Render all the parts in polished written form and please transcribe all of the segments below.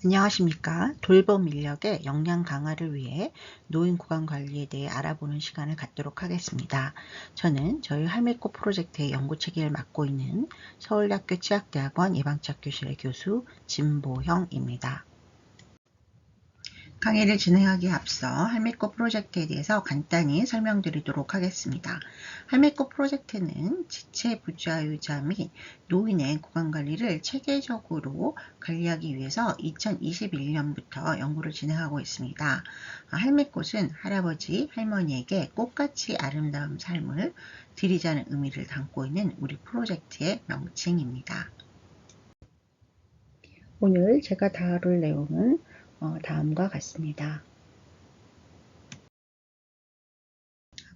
안녕하십니까. 돌봄 인력의 역량 강화를 위해 노인 구강 관리에 대해 알아보는 시간을 갖도록 하겠습니다. 저는 저희 할매꽃 프로젝트의 연구 체계를 맡고 있는 서울대학교 치학대학원 예방치학교실의 교수 진보형입니다. 강의를 진행하기에 앞서 할매꽃 프로젝트에 대해서 간단히 설명드리도록 하겠습니다. 할매꽃 프로젝트는 지체 부자유자 및 노인의 구강관리를 체계적으로 관리하기 위해서 2021년부터 연구를 진행하고 있습니다. 할매꽃은 할아버지, 할머니에게 꽃같이 아름다운 삶을 드리자는 의미를 담고 있는 우리 프로젝트의 명칭입니다. 오늘 제가 다룰 내용은 다음과 같습니다.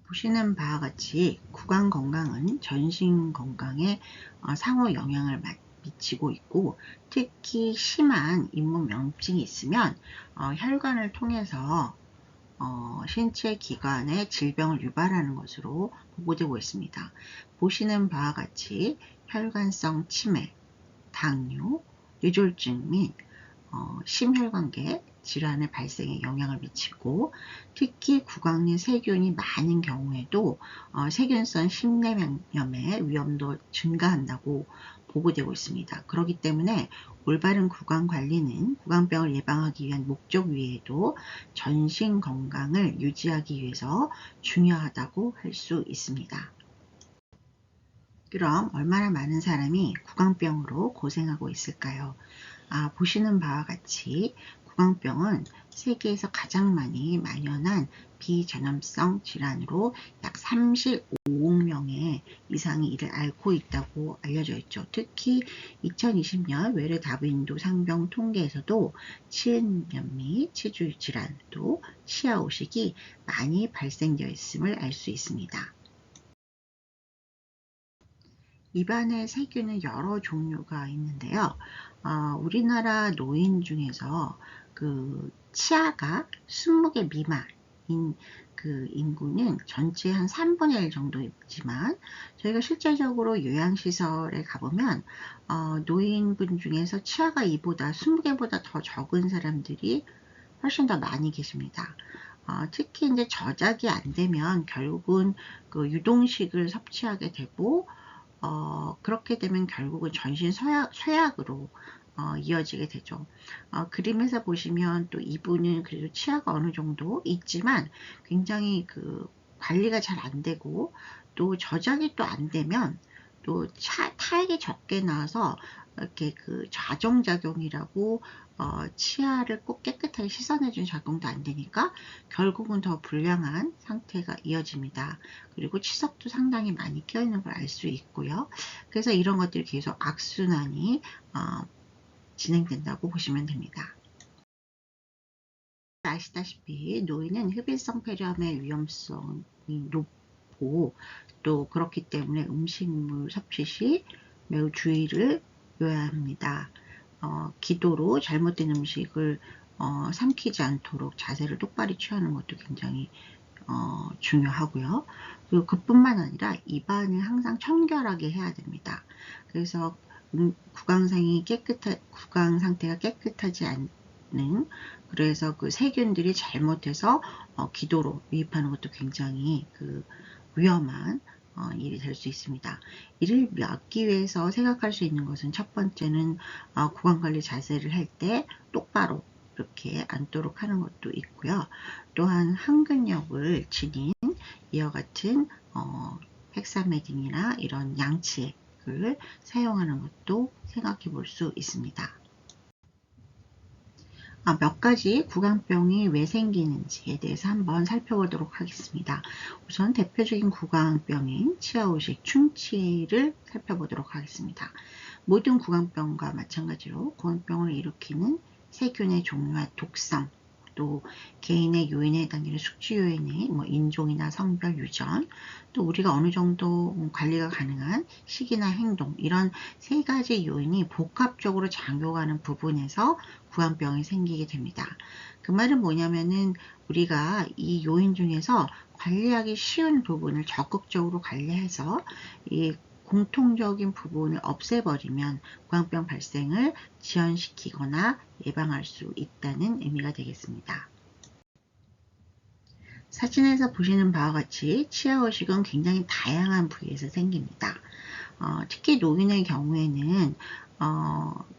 보시는 바와 같이 구강 건강은 전신 건강에 상호 영향을 미치고 있고, 특히 심한 잇몸 염증이 있으면 혈관을 통해서 신체 기관의 질병을 유발하는 것으로 보고되고 있습니다. 보시는 바와 같이 혈관성 치매, 당뇨, 뇌졸중 및 심혈관계 질환의 발생에 영향을 미치고, 특히 구강 내 세균이 많은 경우에도 세균성 심내염의 위험도 증가한다고 보고되고 있습니다. 그렇기 때문에 올바른 구강 관리는 구강병을 예방하기 위한 목적 외에도 전신 건강을 유지하기 위해서 중요하다고 할 수 있습니다. 그럼 얼마나 많은 사람이 구강병으로 고생하고 있을까요? 보시는 바와 같이 구강병은 세계에서 가장 많이 만연한 비전염성 질환으로 약 35억 명의 이상이 이를 앓고 있다고 알려져 있죠. 특히 2020년 외래 다빈도 상병 통계에서도 치은염 및 치주 질환, 또 치아 오식이 많이 발생되어 있음을 알 수 있습니다. 입안의 세균은 여러 종류가 있는데요. 우리나라 노인 중에서 그 치아가 20개 미만인 그 인구는 전체의 한 3분의 1 정도 있지만, 저희가 실제적으로 요양시설에 가보면 노인분 중에서 치아가 이보다 20개보다 더 적은 사람들이 훨씬 더 많이 계십니다. 특히 이제 저작이 안 되면 결국은 그 유동식을 섭취하게 되고, 그렇게 되면 결국은 전신 쇠약으로 이어지게 되죠. 그림에서 보시면 또 이분은 그래도 치아가 어느 정도 있지만 굉장히 그 관리가 잘 안 되고, 또 저작이 또 안 되면 또 타액이 적게 나와서 이렇게 그 자정작용이라고 치아를 꼭 깨끗하게 씻어내주는 작용도 안 되니까 결국은 더 불량한 상태가 이어집니다. 그리고 치석도 상당히 많이 껴있는 걸 알 수 있고요. 그래서 이런 것들이 계속 악순환이 진행된다고 보시면 됩니다. 아시다시피 노인은 흡인성 폐렴의 위험성이 높고, 또 그렇기 때문에 음식물 섭취 시 매우 주의를 해야 합니다. 기도로 잘못된 음식을 삼키지 않도록 자세를 똑바로 취하는 것도 굉장히 중요하고요. 그리고 그뿐만 아니라 입안을 항상 청결하게 해야 됩니다. 그래서 구강 상태가 깨끗하지 않는, 그래서 그 세균들이 잘못해서 기도로 유입하는 것도 굉장히 그 위험한 일이 될 수 있습니다. 이를 막기 위해서 생각할 수 있는 것은, 첫 번째는 구강관리 자세를 할 때 똑바로 이렇게 앉도록 하는 것도 있고요. 또한 항근력을 지닌 이와 같은 헥사메딘이나 이런 양치액을 사용하는 것도 생각해 볼 수 있습니다. 몇 가지 구강병이 왜 생기는지에 대해서 한번 살펴보도록 하겠습니다. 우선 대표적인 구강병인 치아오식, 충치를 살펴보도록 하겠습니다. 모든 구강병과 마찬가지로 구강병을 일으키는 세균의 종류와 독성, 또 개인의 요인에 해당되는 숙주 요인의 인종이나 성별, 유전, 또 우리가 어느 정도 관리가 가능한 식이나 행동, 이런 세 가지 요인이 복합적으로 작용하는 부분에서 구강병이 생기게 됩니다. 그 말은 뭐냐면은, 우리가 이 요인 중에서 관리하기 쉬운 부분을 적극적으로 관리해서 이 공통적인 부분을 없애버리면 구강병 발생을 지연시키거나 예방할 수 있다는 의미가 되겠습니다. 사진에서 보시는 바와 같이 치아 의식은 굉장히 다양한 부위에서 생깁니다. 특히 노인의 경우에는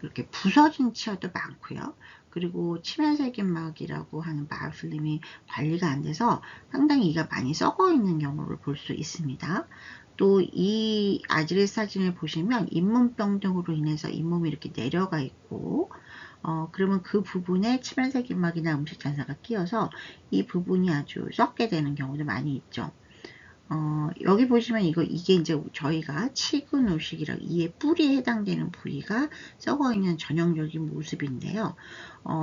이렇게 부서진 치아도 많고요. 그리고 치매세균막이라고 하는 바이오필름이 관리가 안 돼서 상당히 이가 많이 썩어 있는 경우를 볼 수 있습니다. 또 이 아지레스 사진을 보시면 잇몸병 등으로 인해서 잇몸이 이렇게 내려가 있고 그러면 그 부분에 치매세균막이나 음식 잔사가 끼어서 이 부분이 아주 썩게 되는 경우도 많이 있죠. 여기 보시면 이게 이제 저희가 치근우식이라고 이의 뿌리에 해당되는 부위가 썩어 있는 전형적인 모습인데요.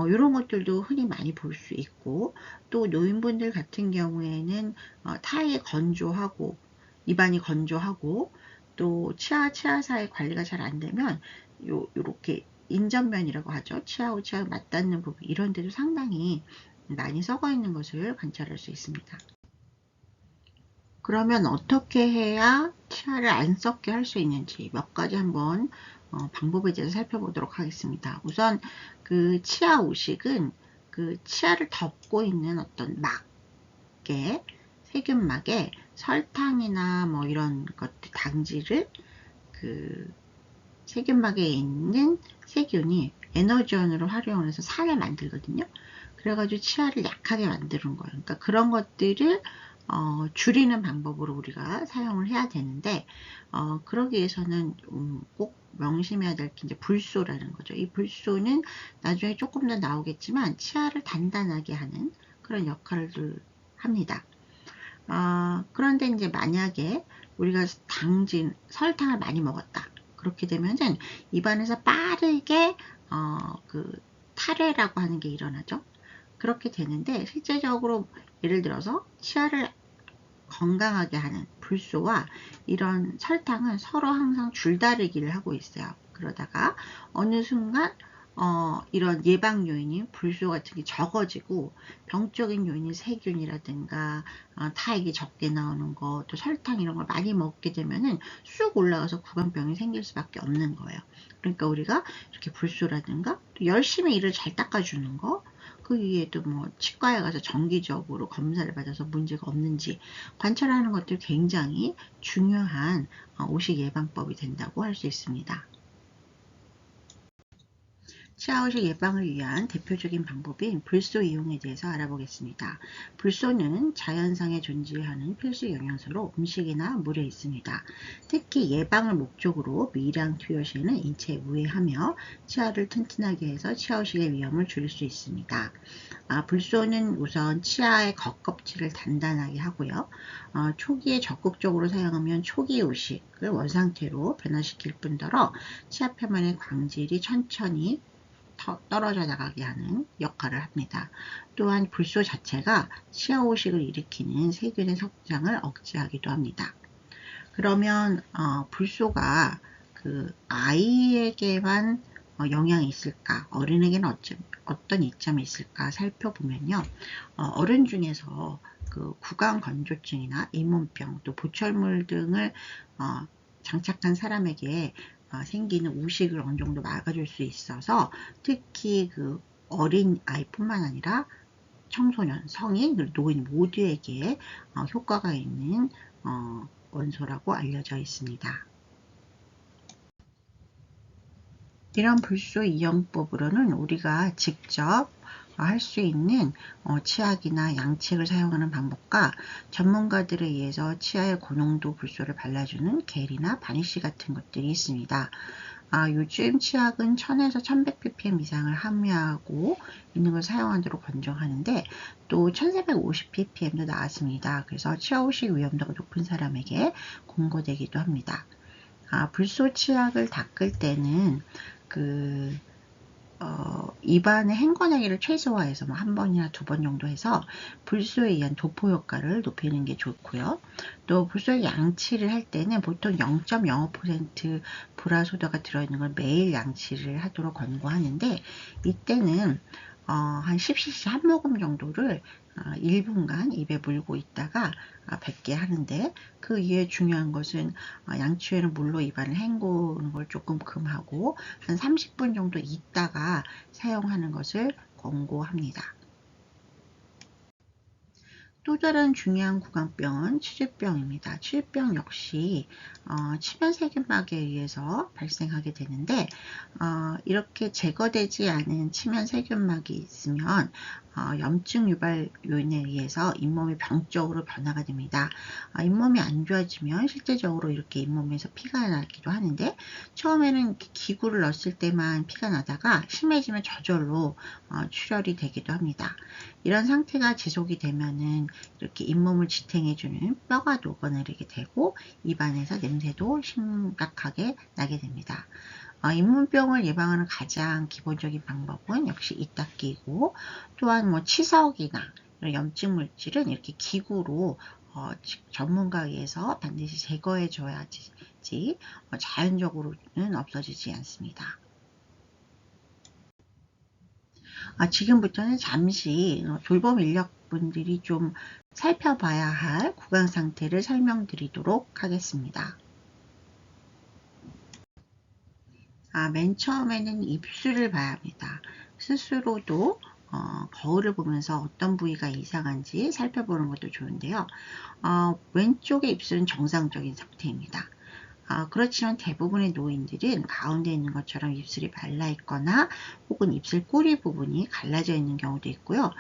이런 것들도 흔히 많이 볼 수 있고, 또 노인분들 같은 경우에는 타이 건조하고 입안이 건조하고 또 치아 사이 관리가 잘 안 되면 요렇게 인전면이라고 하죠. 치아하고 치아가 맞닿는 부분 이런 데도 상당히 많이 썩어 있는 것을 관찰할 수 있습니다. 그러면 어떻게 해야 치아를 안 썩게 할 수 있는지 몇 가지 한번 방법에 대해서 살펴보도록 하겠습니다. 우선 그 치아 우식은 그 치아를 덮고 있는 어떤 막에 세균막에 설탕이나 뭐 이런 것들 당지를 그 세균막에 있는 세균이 에너지원으로 활용을 해서 살을 만들거든요. 그래가지고 치아를 약하게 만드는 거예요. 그러니까 그런 것들을 줄이는 방법으로 우리가 사용을 해야 되는데 그러기 위해서는 꼭 명심해야 될 게 이제 불소라는 거죠. 이 불소는 나중에 조금 더 나오겠지만 치아를 단단하게 하는 그런 역할을 합니다. 그런데 이제 만약에 우리가 당진 설탕을 많이 먹었다. 그렇게 되면은 입안에서 빠르게 그 탈회라고 하는 게 일어나죠. 그렇게 되는데 실제적으로 예를 들어서 치아를 건강하게 하는 불소와 이런 설탕은 서로 항상 줄다리기를 하고 있어요. 그러다가 어느 순간 이런 예방 요인인 불소 같은 게 적어지고 병적인 요인인 세균이라든가 타액이 적게 나오는 거, 또 설탕 이런 걸 많이 먹게 되면은 쑥 올라가서 구강병이 생길 수밖에 없는 거예요. 그러니까 우리가 이렇게 불소라든가 또 열심히 이를 잘 닦아주는 거, 그 위에도 뭐 치과에 가서 정기적으로 검사를 받아서 문제가 없는지 관찰하는 것도 굉장히 중요한 오식 예방법이 된다고 할 수 있습니다. 치아의식 예방을 위한 대표적인 방법인 불소 이용에 대해서 알아보겠습니다. 불소는 자연상에 존재하는 필수 영양소로 음식이나 물에 있습니다. 특히 예방을 목적으로 미량 투여 시에는 인체에 무해하며 치아를 튼튼하게 해서 치아의식의 위험을 줄일 수 있습니다. 불소는 우선 치아의 겉껍질을 단단하게 하고요. 초기에 적극적으로 사용하면 초기 의식을 원상태로 변화시킬 뿐더러 치아 표면의 광질이 천천히 떨어져 나가게 하는 역할을 합니다. 또한 불소 자체가 치아 오식을 일으키는 세균의 성장을 억제하기도 합니다. 그러면 불소가 그 아이에게만 영향이 있을까? 어른에게는 어떤 이점이 있을까 살펴보면요. 어른 중에서 그 구강 건조증이나 잇몸병, 또 보철물 등을 장착한 사람에게 생기는 우식을 어느 정도 막아줄 수 있어서 특히 그 어린 아이뿐만 아니라 청소년, 성인, 노인 모두에게 효과가 있는 원소라고 알려져 있습니다. 이런 불소 이용법으로는 우리가 직접 할 수 있는 치약이나 양치액을 사용하는 방법과 전문가들에 의해서 치아에 고농도 불소를 발라주는 겔이나 바니쉬 같은 것들이 있습니다. 요즘 치약은 1000에서 1100ppm 이상을 함유하고 있는 걸 사용하도록 권장하는데 또 1450ppm도 나왔습니다. 그래서 치아 오식 위험도가 높은 사람에게 권고되기도 합니다. 불소 치약을 닦을 때는 입안의 헹궈내기를 최소화해서 한 번이나 2번 정도 해서 불소에 의한 도포 효과를 높이는 게 좋고요. 또 불소에 양치를 할 때는 보통 0.05% 보라소다가 들어있는 걸 매일 양치를 하도록 권고하는데 이때는 한 10cc 한 모금 정도를 1분간 입에 물고 있다가 뱉게 하는데, 그 이후에 중요한 것은 양치회는 물로 입안을 헹구는 걸 조금 금하고 한 30분 정도 있다가 사용하는 것을 권고합니다. 또 다른 중요한 구강병은 치주병입니다. 치주병 역시 치면세균막에 의해서 발생하게 되는데, 이렇게 제거되지 않은 치면세균막이 있으면 염증 유발 요인에 의해서 잇몸이 병적으로 변화가 됩니다. 잇몸이 안 좋아지면 실제적으로 이렇게 잇몸에서 피가 나기도 하는데, 처음에는 기구를 넣었을 때만 피가 나다가 심해지면 저절로 출혈이 되기도 합니다. 이런 상태가 지속이 되면은 이렇게 잇몸을 지탱해주는 뼈가 녹아내리게 되고 입안에서 냄새도 심각하게 나게 됩니다. 잇몸병을 예방하는 가장 기본적인 방법은 역시 잇 닦기고, 또한 뭐 치석이나 이런 염증 물질은 이렇게 기구로 전문가에 의해서 반드시 제거해 줘야지 자연적으로는 없어지지 않습니다. 지금부터는 잠시 돌봄 인력분들이 좀 살펴봐야 할 구강 상태를 설명드리도록 하겠습니다. 맨 처음에는 입술을 봐야 합니다. 스스로도 거울을 보면서 어떤 부위가 이상한지 살펴보는 것도 좋은데요. 왼쪽의 입술은 정상적인 상태입니다. 그렇지만 대부분의 노인들은 가운데 있는 것처럼 입술이 말라 있거나 혹은 입술 꼬리 부분이 갈라져 있는 경우도 있고요.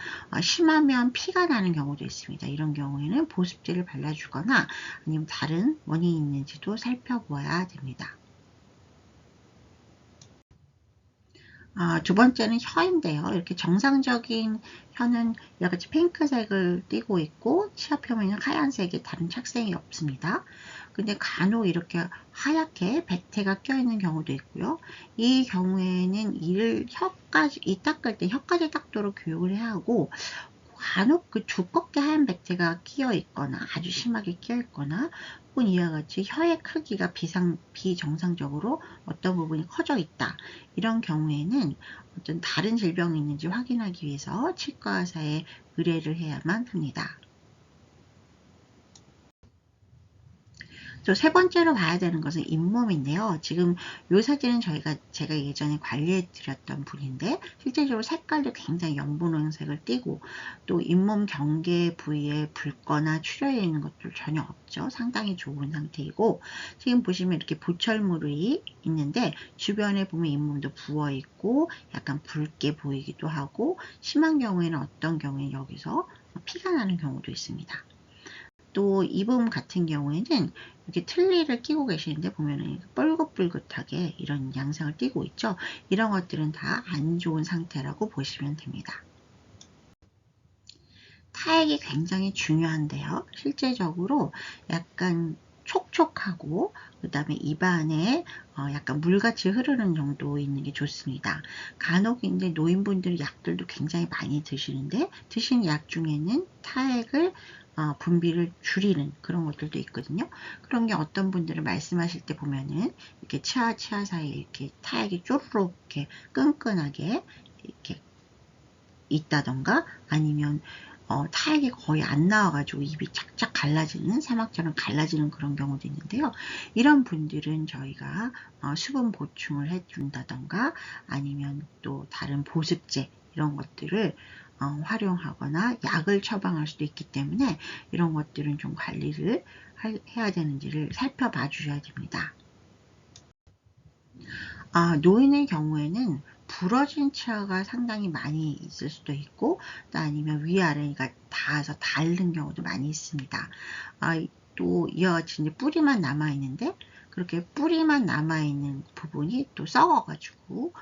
심하면 피가 나는 경우도 있습니다. 이런 경우에는 보습제를 발라주거나 아니면 다른 원인이 있는지도 살펴보아야 됩니다. 두 번째는 혀인데요. 이렇게 정상적인 혀는 이같이 핑크색을 띠고 있고 치아 표면은 하얀색의 다른 착색이 없습니다. 근데 간혹 이렇게 하얗게 백태가 껴있는 경우도 있고요. 이 경우에는 이 닦을 때 혀까지 닦도록 교육을 해야 하고, 간혹 그 두껍게 하얀 백태가 끼어 있거나 아주 심하게 끼어 있거나 혹은 이와 같이 혀의 크기가 비정상적으로 어떤 부분이 커져 있다, 이런 경우에는 어떤 다른 질병이 있는지 확인하기 위해서 치과 의사에 의뢰를 해야만 합니다. 또 세 번째로 봐야 되는 것은 잇몸인데요. 지금 이 사진은 제가 예전에 관리해 드렸던 분인데, 실제적으로 색깔도 굉장히 연분홍색을 띠고 또 잇몸 경계 부위에 붉거나 출혈이 있는 것도 전혀 없죠. 상당히 좋은 상태이고, 지금 보시면 이렇게 보철물이 있는데 주변에 보면 잇몸도 부어 있고 약간 붉게 보이기도 하고, 심한 경우에는 어떤 경우에는 여기서 피가 나는 경우도 있습니다. 또 이분 같은 경우에는 이렇게 틀니를 끼고 계시는데 보면은 뻘긋뻘긋하게 이런 양상을 띠고 있죠. 이런 것들은 다 안 좋은 상태라고 보시면 됩니다. 타액이 굉장히 중요한데요. 실제적으로 약간 촉촉하고 그 다음에 입안에 약간 물같이 흐르는 정도 있는 게 좋습니다. 간혹 이제 노인분들 약들도 굉장히 많이 드시는데, 드신 약 중에는 타액을 분비를 줄이는 그런 것들도 있거든요. 그런 게 어떤 분들은 말씀하실 때 보면은 이렇게 치아 사이에 이렇게 타액이 쪼르륵 이렇게 끈끈하게 이렇게 있다던가, 아니면 타액이 거의 안 나와가지고 입이 착착 갈라지는, 사막처럼 갈라지는 그런 경우도 있는데요. 이런 분들은 저희가 수분 보충을 해준다던가 아니면 또 다른 보습제 이런 것들을 활용하거나 약을 처방할 수도 있기 때문에 이런 것들은 좀 관리를 해야 되는지를 살펴봐 주셔야 됩니다. 노인의 경우에는 부러진 치아가 상당히 많이 있을 수도 있고, 또 아니면 위아래가 닿아서 닳는 경우도 많이 있습니다. 또 이와 같이 이제 뿌리만 남아 있는데, 그렇게 뿌리만 남아 있는 부분이 또 썩어가지고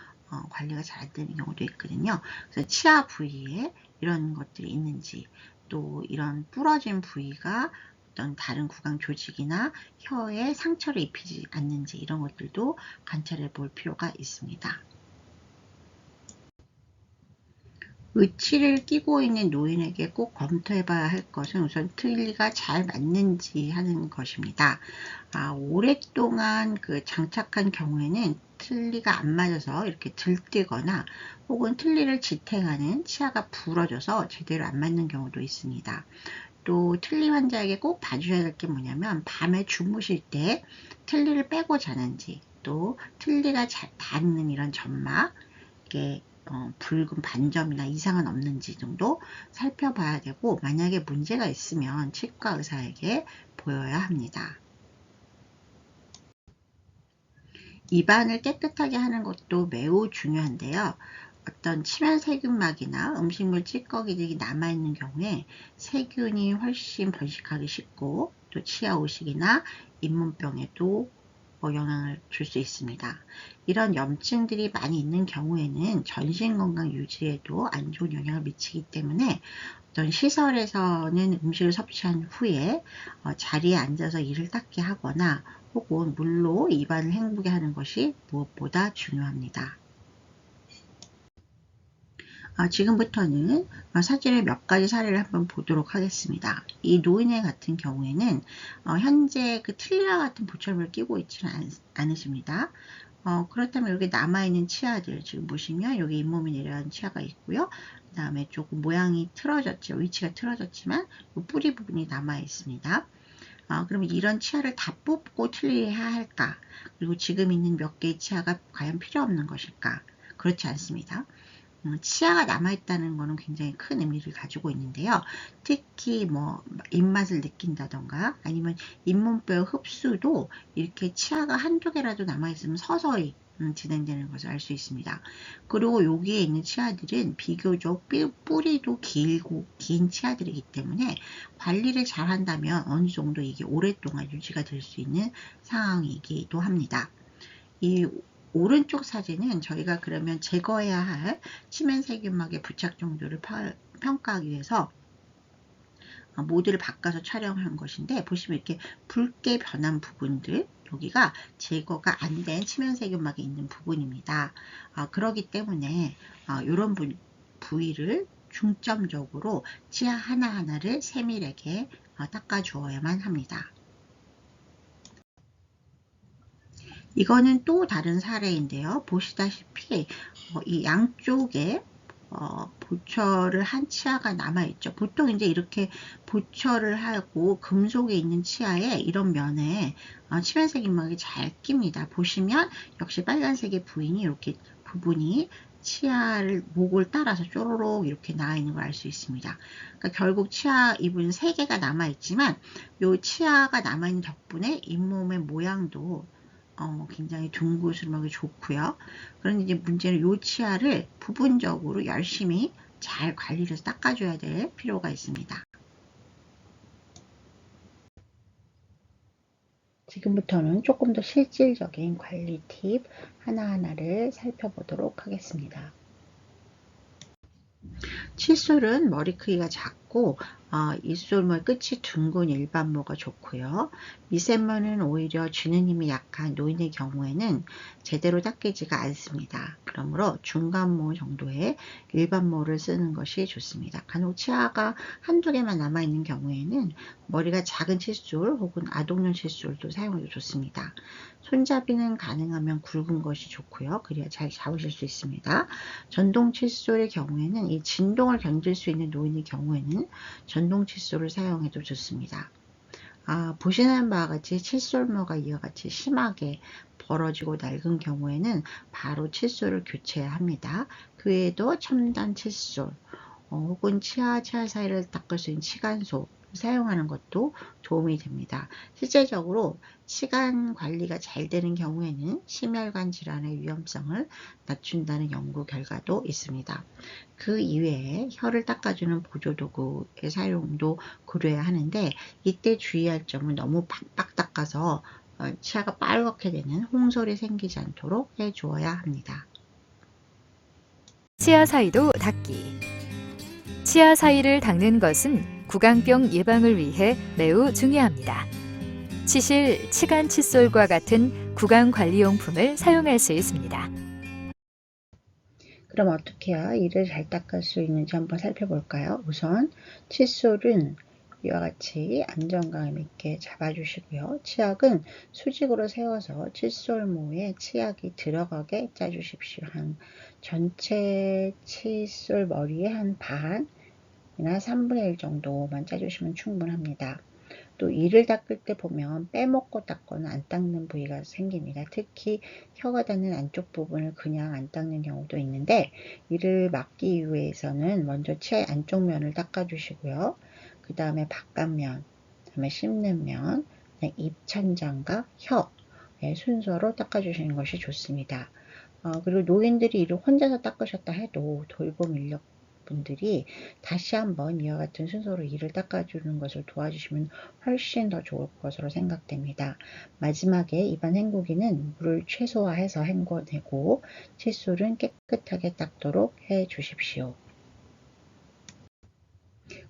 관리가 잘 안 되는 경우도 있거든요. 그래서 치아 부위에 이런 것들이 있는지, 또 이런 부러진 부위가 어떤 다른 구강 조직이나 혀에 상처를 입히지 않는지, 이런 것들도 관찰해 볼 필요가 있습니다. 의치를 끼고 있는 노인에게 꼭 검토해 봐야 할 것은 우선 틀니가 잘 맞는지 하는 것입니다. 오랫동안 장착한 경우에는 틀니가 안 맞아서 이렇게 들뜨거나 혹은 틀니를 지탱하는 치아가 부러져서 제대로 안 맞는 경우도 있습니다. 또 틀니 환자에게 꼭 봐주셔야 될 게 뭐냐면 밤에 주무실 때 틀니를 빼고 자는지, 또 틀니가 잘 닿는 이런 점막, 이게 붉은 반점이나 이상은 없는지 정도 살펴봐야 되고, 만약에 문제가 있으면 치과 의사에게 보여야 합니다. 입안을 깨끗하게 하는 것도 매우 중요한데요. 어떤 침연 세균막이나 음식물 찌꺼기들이 남아있는 경우에 세균이 훨씬 번식하기 쉽고, 또 치아 오식이나 잇몸병에도 영향을 줄 수 있습니다. 이런 염증들이 많이 있는 경우에는 전신 건강 유지에도 안 좋은 영향을 미치기 때문에 어떤 시설에서는 음식을 섭취한 후에 자리에 앉아서 이를 닦게 하거나 혹은 물로 입안을 헹구게 하는 것이 무엇보다 중요합니다. 지금부터는 사진의 몇 가지 사례를 한번 보도록 하겠습니다. 이 노인의 같은 경우에는 현재 틀니와 같은 보철물을 끼고 있지는 않으십니다. 그렇다면 여기 남아있는 치아들, 지금 보시면 여기 잇몸이 내려간 치아가 있고요. 그 다음에 조금 모양이 틀어졌죠. 위치가 틀어졌지만 뿌리 부분이 남아 있습니다. 그러면 이런 치아를 다 뽑고 틀리해야 할까? 그리고 지금 있는 몇 개의 치아가 과연 필요 없는 것일까? 그렇지 않습니다. 치아가 남아있다는 것은 굉장히 큰 의미를 가지고 있는데요. 특히 입맛을 느낀다던가 아니면 잇몸뼈 흡수도 이렇게 치아가 한두 개라도 남아있으면 서서히 진행되는 것을 알 수 있습니다. 그리고 여기에 있는 치아들은 비교적 뿌리도 길고 긴 치아들이기 때문에 관리를 잘 한다면 어느 정도 이게 오랫동안 유지가 될 수 있는 상황이기도 합니다. 이 오른쪽 사진은 저희가 그러면 제거해야 할 치면 세균막의 부착 정도를 평가하기 위해서 모드를 바꿔서 촬영한 것인데, 보시면 이렇게 붉게 변한 부분들, 여기가 제거가 안 된 치면 세균막이 있는 부분입니다. 그렇기 때문에 이런 부위를 중점적으로 치아 하나하나를 세밀하게 닦아 주어야만 합니다. 이거는 또 다른 사례인데요. 보시다시피 이 양쪽에 보철을 한 치아가 남아있죠. 보통 이제 이렇게 보철을 하고 금속에 있는 치아에 이런 면에 치면세균막이 잘 낍니다. 보시면 역시 빨간색의 부분이 이렇게 치아를 목을 따라서 쪼로록 이렇게 나와 있는 걸 알 수 있습니다. 그러니까 결국 치아 잎은 3개가 남아 있지만 이 치아가 남아 있는 덕분에 잇몸의 모양도 굉장히 둥그스름하게 좋고요. 그런데 이제 문제는 이 치아를 부분적으로 열심히 잘 관리를 해서 닦아줘야 될 필요가 있습니다. 지금부터는 조금 더 실질적인 관리 팁 하나하나를 살펴보도록 하겠습니다. 칫솔은 머리 크기가 작고 입술물 끝이 둥근 일반모가 좋고요. 미센모는 오히려 주는 힘이 약한 노인의 경우에는 제대로 닦이지가 않습니다. 그러므로 중간모 정도의 일반모를 쓰는 것이 좋습니다. 간혹 치아가 한두 개만 남아있는 경우에는 머리가 작은 칫솔 혹은 아동용 칫솔도 사용해도 좋습니다. 손잡이는 가능하면 굵은 것이 좋고요. 그래야 잘 잡으실 수 있습니다. 전동 칫솔의 경우에는 이 진동을 견딜 수 있는 노인의 경우에는 전동 칫솔을 사용해도 좋습니다. 보시는 바와 같이 칫솔모가 이와 같이 심하게 벌어지고 낡은 경우에는 바로 칫솔을 교체해야 합니다. 그 외에도 첨단 칫솔 혹은 치아 사이를 닦을 수 있는 치간소 사용하는 것도 도움이 됩니다. 실제적으로 치간 관리가 잘 되는 경우에는 심혈관 질환의 위험성을 낮춘다는 연구 결과도 있습니다. 그 이외에 혀를 닦아주는 보조도구의 사용도 고려해야 하는데, 이때 주의할 점은 너무 빡빡 닦아서 치아가 빨갛게 되는 홍솔이 생기지 않도록 해주어야 합니다. 치아 사이도 닦기. 치아 사이를 닦는 것은 구강병 예방을 위해 매우 중요합니다. 치실, 치간 칫솔과 같은 구강 관리용품을 사용할 수 있습니다. 그럼 어떻게 해야 이를 잘 닦을 수 있는지 한번 살펴볼까요? 우선 칫솔은 이와 같이 안정감 있게 잡아주시고요. 치약은 수직으로 세워서 칫솔모에 치약이 들어가게 짜주십시오. 한 전체 칫솔 머리의 한 반이나 3분의 1 정도만 짜주시면 충분합니다. 또 이를 닦을 때 보면 빼먹고 닦거나 안 닦는 부위가 생깁니다. 특히 혀가 닿는 안쪽 부분을 그냥 안 닦는 경우도 있는데, 이를 막기 위해서는 먼저 치아 안쪽 면을 닦아주시고요. 그 다음에 바깥면, 그 다음에 씹는 면, 입천장과 혀 순서로 닦아주시는 것이 좋습니다. 그리고 노인들이 이를 혼자서 닦으셨다 해도 돌봄 인력 분들이 다시 한번 이와 같은 순서로 이를 닦아주는 것을 도와주시면 훨씬 더 좋을 것으로 생각됩니다. 마지막에 입안 헹구기는 물을 최소화해서 헹궈내고 칫솔은 깨끗하게 닦도록 해 주십시오.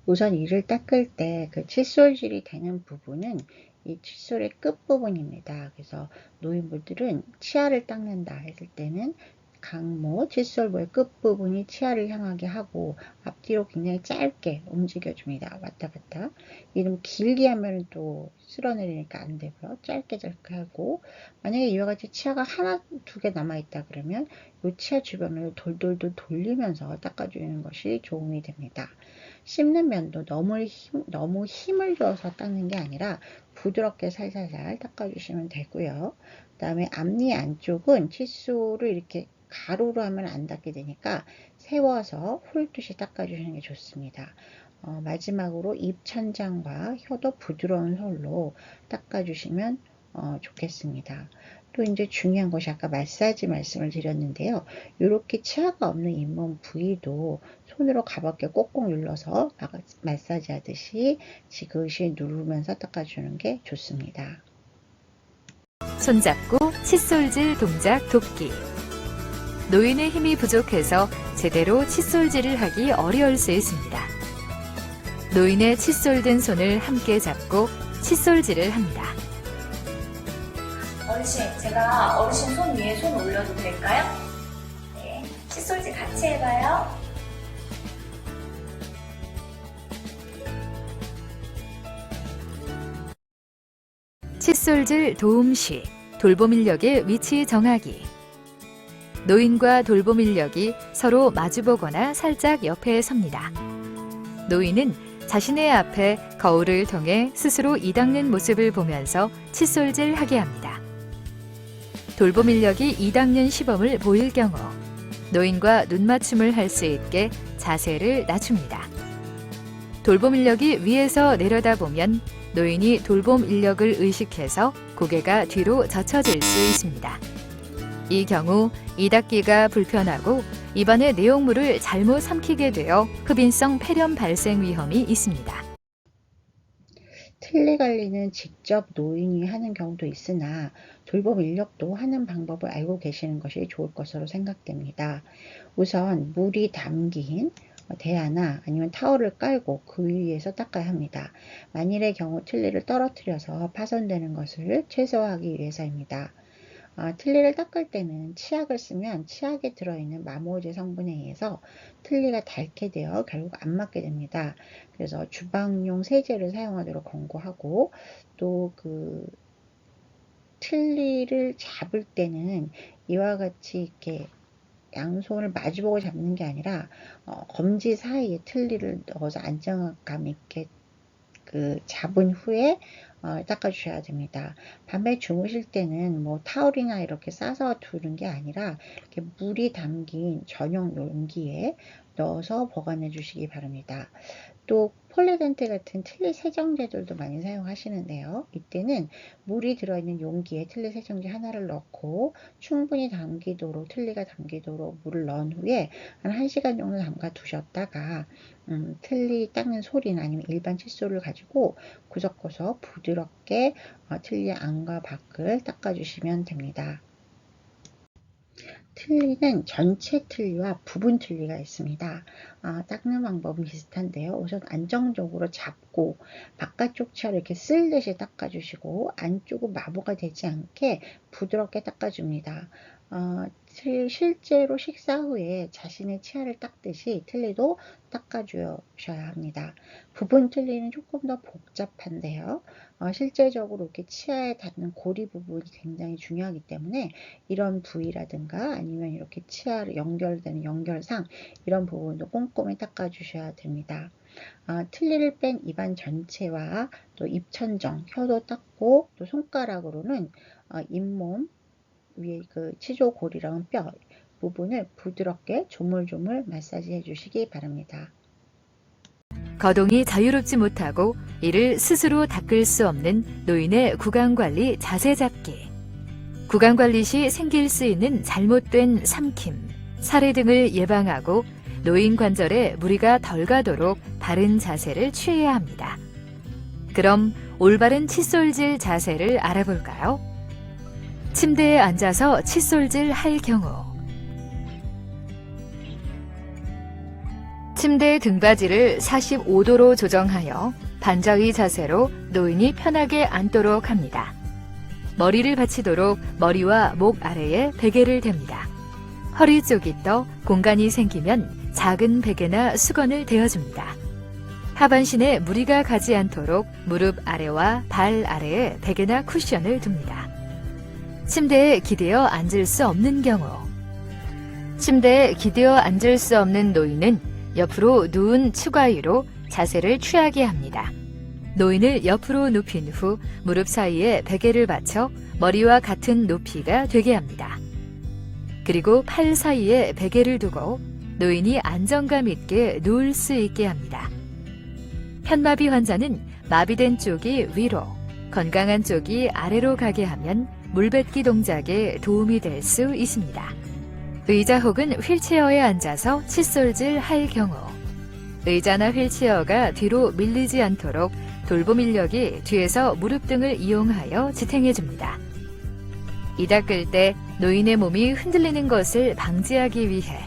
우선 이를 닦을 때 그 칫솔질이 되는 부분은 이 칫솔의 끝부분입니다. 그래서 노인분들은 치아를 닦는다 했을 때는 강모, 칫솔모의 끝부분이 치아를 향하게 하고 앞뒤로 굉장히 짧게 움직여줍니다. 왔다 갔다. 이름 길게 하면 또 쓸어내리니까 안 되고요. 짧게 하고, 만약에 이와 같이 치아가 하나, 두 개 남아있다 그러면 이 치아 주변을 돌돌돌 돌리면서 닦아주는 것이 도움이 됩니다. 씹는 면도 너무 힘을 줘서 닦는 게 아니라 부드럽게 살살살 닦아주시면 되고요. 그 다음에 앞니 안쪽은 칫솔을 이렇게 가로로 하면 안 닦게 되니까 세워서 훑듯이 닦아주시는 게 좋습니다. 마지막으로 입천장과 혀도 부드러운 솔로 닦아주시면 좋겠습니다. 또 이제 중요한 것이 아까 마사지 말씀을 드렸는데요. 이렇게 치아가 없는 잇몸 부위도 손으로 가볍게 꼭꼭 눌러서 마사지 하듯이 지그시 누르면서 닦아주는 게 좋습니다. 손잡고 칫솔질 동작 돕기. 노인의 힘이 부족해서 제대로 칫솔질을 하기 어려울 수 있습니다. 노인의 칫솔 든 손을 함께 잡고 칫솔질을 합니다. 어르신, 제가 어르신 손 위에 손 올려도 될까요? 네, 칫솔질 같이 해봐요. 칫솔질 도움시, 돌봄 인력의 위치 정하기. 노인과 돌봄 인력이 서로 마주보거나 살짝 옆에 섭니다. 노인은 자신의 앞에 거울을 통해 스스로 이 닦는 모습을 보면서 칫솔질 하게 합니다. 돌봄 인력이 이 닦는 시범을 보일 경우 노인과 눈맞춤을 할 수 있게 자세를 낮춥니다. 돌봄 인력이 위에서 내려다보면 노인이 돌봄 인력을 의식해서 고개가 뒤로 젖혀질 수 있습니다. 이 경우 이 닦기가 불편하고 입안의 내용물을 잘못 삼키게 되어 흡인성 폐렴 발생 위험이 있습니다. 틀니 관리는 직접 노인이 하는 경우도 있으나 돌봄 인력도 하는 방법을 알고 계시는 것이 좋을 것으로 생각됩니다. 우선 물이 담긴 대야나 아니면 타월을 깔고 그 위에서 닦아야 합니다. 만일의 경우 틀니를 떨어뜨려서 파손되는 것을 최소화하기 위해서입니다. 틀니를 닦을 때는 치약을 쓰면 치약에 들어있는 마모제 성분에 의해서 틀니가 닳게 되어 결국 안 맞게 됩니다. 그래서 주방용 세제를 사용하도록 권고하고, 또 그 틀니를 잡을 때는 이와 같이 이렇게 양손을 마주보고 잡는 게 아니라 검지 사이에 틀니를 넣어서 안정감 있게 잡은 후에 닦아주셔야 됩니다. 밤에 주무실 때는 뭐 타올이나 이렇게 싸서 두는 게 아니라 이렇게 물이 담긴 전용 용기에 넣어서 보관해 주시기 바랍니다. 또 폴리덴트 같은 틀니 세정제들도 많이 사용하시는데요. 이때는 물이 들어있는 용기에 틀니 세정제 하나를 넣고 충분히 담기도록, 틀니가 담기도록 물을 넣은 후에 한 1시간 정도 담가 두셨다가 틀니 닦는 솔이나 아니면 일반 칫솔을 가지고 구석구석 부드럽게 틀니 안과 밖을 닦아주시면 됩니다. 틀니는 전체 틀니와 부분 틀니가 있습니다. 닦는 방법은 비슷한데요. 우선 안정적으로 잡고 바깥쪽 치아를 이렇게 쓸듯이 닦아주시고 안쪽은 마모가 되지 않게 부드럽게 닦아줍니다. 실제로 식사 후에 자신의 치아를 닦듯이 틀니도 닦아주셔야 합니다. 부분 틀니는 조금 더 복잡한데요. 실제적으로 이렇게 치아에 닿는 고리 부분이 굉장히 중요하기 때문에 이런 부위라든가 아니면 이렇게 치아로 연결되는 연결상 이런 부분도 꼼꼼히 닦아주셔야 됩니다. 틀니를 뺀 입안 전체와 또 입천정, 혀도 닦고 또 손가락으로는 잇몸 위에 그 치조골이랑 뼈 부분을 부드럽게 조물조물 마사지 해주시기 바랍니다. 거동이 자유롭지 못하고 이를 스스로 닦을 수 없는 노인의 구강관리 자세 잡기. 구강관리 시 생길 수 있는 잘못된 삼킴, 사례 등을 예방하고 노인 관절에 무리가 덜 가도록 바른 자세를 취해야 합니다. 그럼 올바른 칫솔질 자세를 알아볼까요? 침대에 앉아서 칫솔질 할 경우 침대 등받이를 45도로 조정하여 반자의 자세로 노인이 편하게 앉도록 합니다. 머리를 받치도록 머리와 목 아래에 베개를 댑니다. 허리 쪽이 떠 공간이 생기면 작은 베개나 수건을 대어줍니다. 하반신에 무리가 가지 않도록 무릎 아래와 발 아래에 베개나 쿠션을 둡니다. 침대에 기대어 앉을 수 없는 경우 침대에 기대어 앉을 수 없는 노인은 옆으로 누운 추가위로 자세를 취하게 합니다. 노인을 옆으로 눕힌 후 무릎 사이에 베개를 받쳐 머리와 같은 높이가 되게 합니다. 그리고 팔 사이에 베개를 두고 노인이 안정감 있게 누울 수 있게 합니다. 편마비 환자는 마비된 쪽이 위로, 건강한 쪽이 아래로 가게 하면 물뱉기 동작에 도움이 될 수 있습니다. 의자 혹은 휠체어에 앉아서 칫솔질 할 경우 의자나 휠체어가 뒤로 밀리지 않도록 돌봄 인력이 뒤에서 무릎 등을 이용하여 지탱해 줍니다. 이 닦을 때 노인의 몸이 흔들리는 것을 방지하기 위해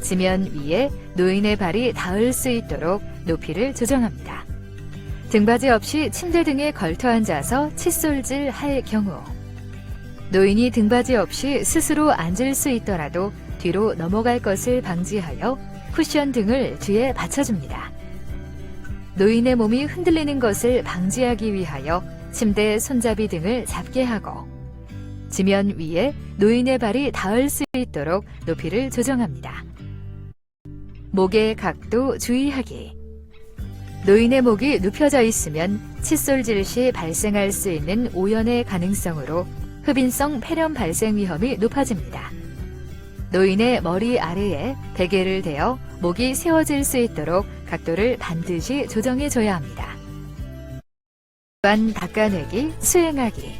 지면 위에 노인의 발이 닿을 수 있도록 높이를 조정합니다. 등받이 없이 침대 등에 걸터 앉아서 칫솔질 할 경우 노인이 등받이 없이 스스로 앉을 수 있더라도 뒤로 넘어갈 것을 방지하여 쿠션 등을 뒤에 받쳐줍니다. 노인의 몸이 흔들리는 것을 방지하기 위하여 침대 손잡이 등을 잡게 하고 지면 위에 노인의 발이 닿을 수 있도록 높이를 조정합니다. 목의 각도 주의하기. 노인의 목이 눕혀져 있으면 칫솔질 시 발생할 수 있는 오연의 가능성으로 흡인성 폐렴 발생 위험이 높아집니다. 노인의 머리 아래에 베개를 대어 목이 세워질 수 있도록 각도를 반드시 조정해줘야 합니다. 입안 닦아내기, 수행하기.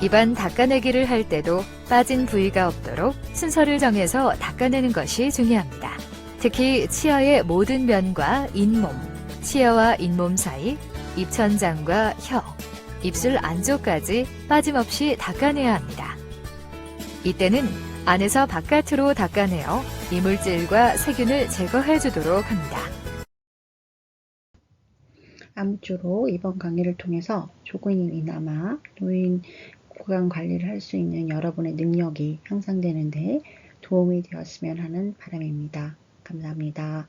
입안 닦아내기를 할 때도 빠진 부위가 없도록 순서를 정해서 닦아내는 것이 중요합니다. 특히 치아의 모든 면과 잇몸, 치아와 잇몸 사이, 입천장과 혀, 입술 안쪽까지 빠짐없이 닦아내야 합니다. 이때는 안에서 바깥으로 닦아내어 이물질과 세균을 제거해 주도록 합니다. 아무쪼록 이번 강의를 통해서 조금이나마 노인 구강 관리를 할 수 있는 여러분의 능력이 향상되는데 도움이 되었으면 하는 바람입니다. 감사합니다.